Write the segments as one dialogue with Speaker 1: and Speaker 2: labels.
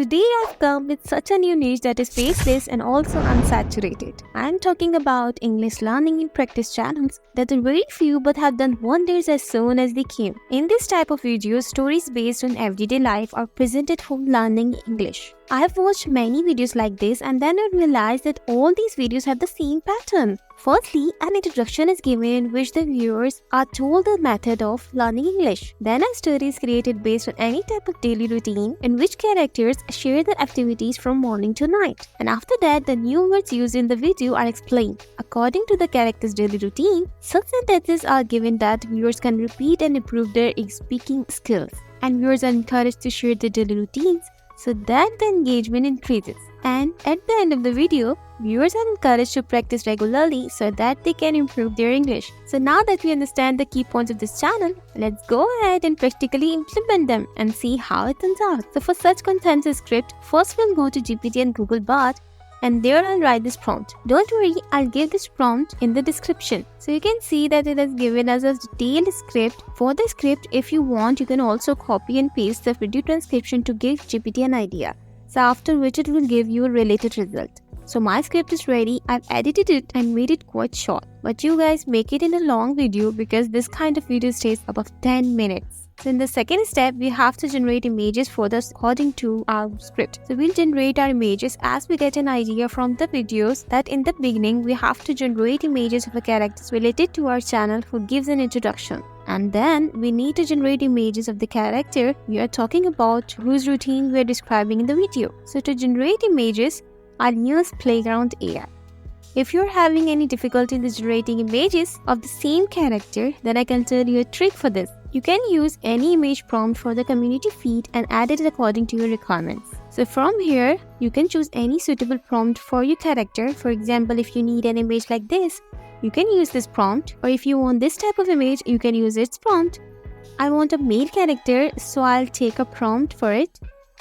Speaker 1: today I've come with such a new niche that is faceless and also unsaturated. I'm talking about English learning in practice channels that are very few but have done wonders as soon as they came. In this type of videos, stories based on everyday life are presented for learning English. I have watched many videos like this and then I realized that all these videos have the same pattern. Firstly, an introduction is given in which the viewers are told the method of learning English. Then a story is created based on any type of daily routine in which characters share their activities from morning to night. And after that, the new words used in the video are explained. According to the character's daily routine, such sentences are given that viewers can repeat and improve their speaking skills. And viewers are encouraged to share their daily routines so that the engagement increases. And at the end of the video, viewers are encouraged to practice regularly so that they can improve their English. So now that we understand the key points of this channel, let's go ahead and practically implement them and see how it turns out. So for such content script, first we'll go to GPT and Google Bard, and there I'll write this prompt. Don't worry, I'll give this prompt in the description. So you can see that it has given us a detailed script. For the script, if you want, you can also copy and paste the video transcription to give GPT an idea. So after which it will give you a related result. So my script is ready. I've edited it and made it quite short. But you guys make it in a long video because this kind of video stays above 10 minutes. So in the second step, we have to generate images for this according to our script. So we'll generate our images as we get an idea from the videos that in the beginning we have to generate images of the characters related to our channel who gives an introduction. And then we need to generate images of the character we are talking about whose routine we are describing in the video. So to generate images, I'll use Playground AI. If you're having any difficulty in generating images of the same character, then I can tell you a trick for this. You can use any image prompt for the community feed and add it according to your requirements. So from here, you can choose any suitable prompt for your character. For example, if you need an image like this, you can use this prompt, or if you want this type of image, you can use its prompt. I want a male character, so I'll take a prompt for it.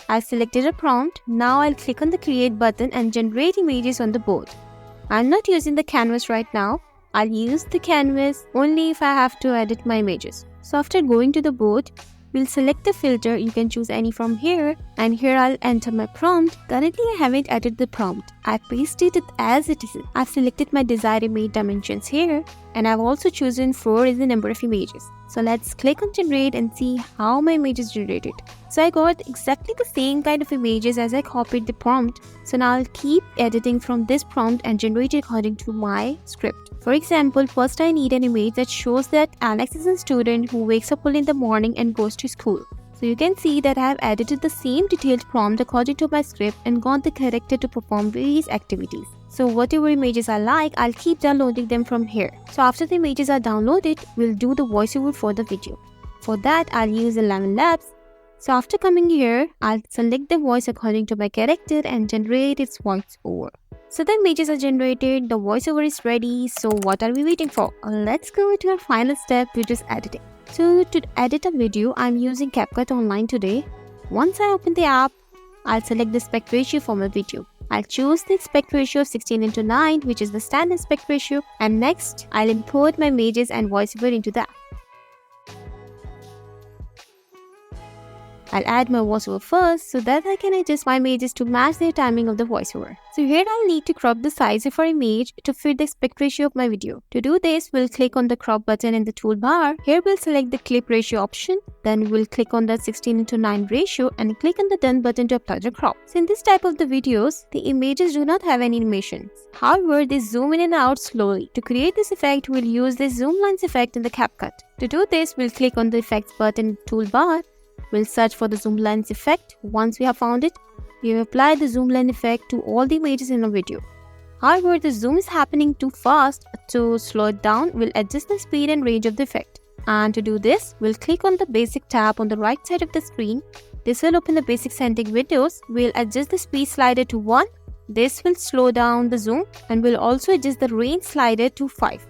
Speaker 1: I've selected a prompt. Now I'll click on the create button and generate images on the board. I'm not using the canvas right now. I'll use the canvas only if I have to edit my images. So after going to the board, we'll select the filter. You can choose any from here, and here I'll enter my prompt. Currently I haven't added the prompt. I pasted it as it is. I've selected my desired image dimensions here, and I've also chosen 4 as the number of images. So let's click on generate and see how my image is generated. So I got exactly the same kind of images as I copied the prompt. So now I'll keep editing from this prompt and generate it according to my script. For example, first I need an image that shows that Alex is a student who wakes up early in the morning and goes to school. So you can see that I have edited the same detailed prompt according to my script and got the character to perform various activities. So whatever images I like, I'll keep downloading them from here. So after the images are downloaded, we'll do the voiceover for the video. For that, I'll use 11 Labs. So after coming here, I'll select the voice according to my character and generate its voiceover. So the images are generated, the voiceover is ready. So what are we waiting for? Let's go to our final step, which is editing. So to edit a video, I'm using CapCut Online today. Once I open the app, I'll select the aspect ratio for my video. I'll choose the aspect ratio of 16:9, which is the standard aspect ratio. And next, I'll import my images and voiceover into the app. I'll add my voiceover first so that I can adjust my images to match the timing of the voiceover. So here I'll need to crop the size of our image to fit the aspect ratio of my video. To do this, we'll click on the crop button in the toolbar. Here we'll select the clip ratio option. Then we'll click on the 16:9 ratio and click on the done button to apply the crop. So in this type of the videos, the images do not have any animations. However, they zoom in and out slowly. To create this effect, we'll use the zoom lines effect in the CapCut. To do this, we'll click on the effects button in the toolbar. We'll search for the zoom lens effect. Once we have found it, we have applied the zoom lens effect to all the images in the video. However, the zoom is happening too fast. To slow it down, we'll adjust the speed and range of the effect. And to do this, we'll click on the basic tab on the right side of the screen. This will open the basic setting windows. We'll adjust the speed slider to 1. This will slow down the zoom, and we'll also adjust the range slider to 5.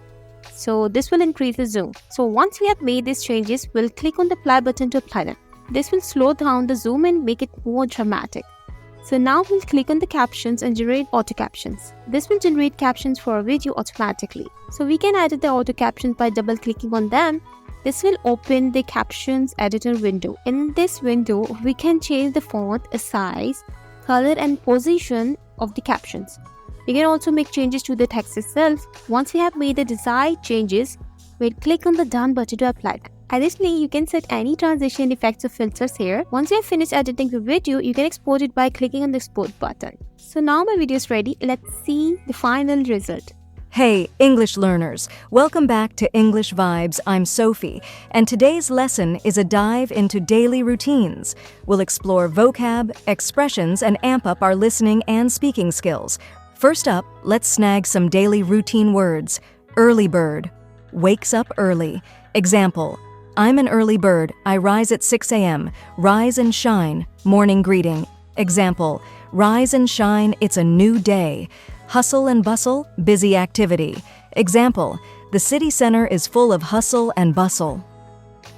Speaker 1: So this will increase the zoom. So once we have made these changes, we'll click on the apply button to apply them. This will slow down the zoom and make it more dramatic. So now we'll click on the captions and generate auto captions. This will generate captions for our video automatically. So we can edit the auto captions by double clicking on them. This will open the captions editor window. In this window, we can change the font, size, color and position of the captions. We can also make changes to the text itself. Once we have made the desired changes, we'll click on the done button to apply them. Additionally, you can set any transition effects or filters here. Once you have finished editing the video, you can export it by clicking on the export button. So now my video is ready. Let's see the final result.
Speaker 2: Hey, English learners! Welcome back to English Vibes. I'm Sophie, and today's lesson is a dive into daily routines. We'll explore vocab, expressions, and amp up our listening and speaking skills. First up, let's snag some daily routine words. Early bird. Wakes up early. Example: I'm an early bird. I rise at 6 a.m. Rise and shine. Morning greeting. Example: rise and shine, it's a new day. Hustle and bustle, busy activity. Example: the city center is full of hustle and bustle.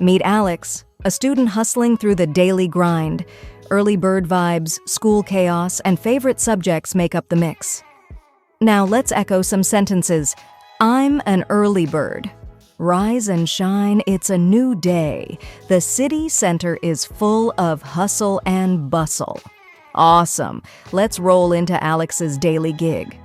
Speaker 2: Meet Alex, a student hustling through the daily grind. Early bird vibes, school chaos, and favorite subjects make up the mix. Now let's echo some sentences. I'm an early bird. Rise and shine, it's a new day. The city center is full of hustle and bustle. Awesome. Let's roll into Alex's daily gig.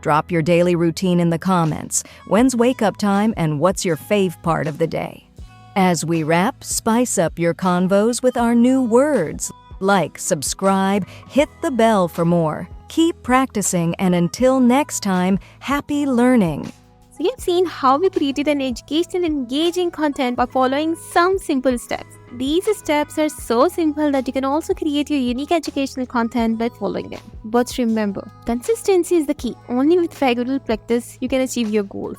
Speaker 2: Drop your daily routine in the comments. When's wake-up time and what's your fave part of the day? As we wrap, spice up your convos with our new words. Like, subscribe, hit the bell for more. Keep practicing, and until next time, happy learning.
Speaker 1: So you have seen how we created an educational engaging content by following some simple steps. These steps are so simple that you can also create your unique educational content by following them. But remember, consistency is the key. Only with regular practice you can achieve your goals.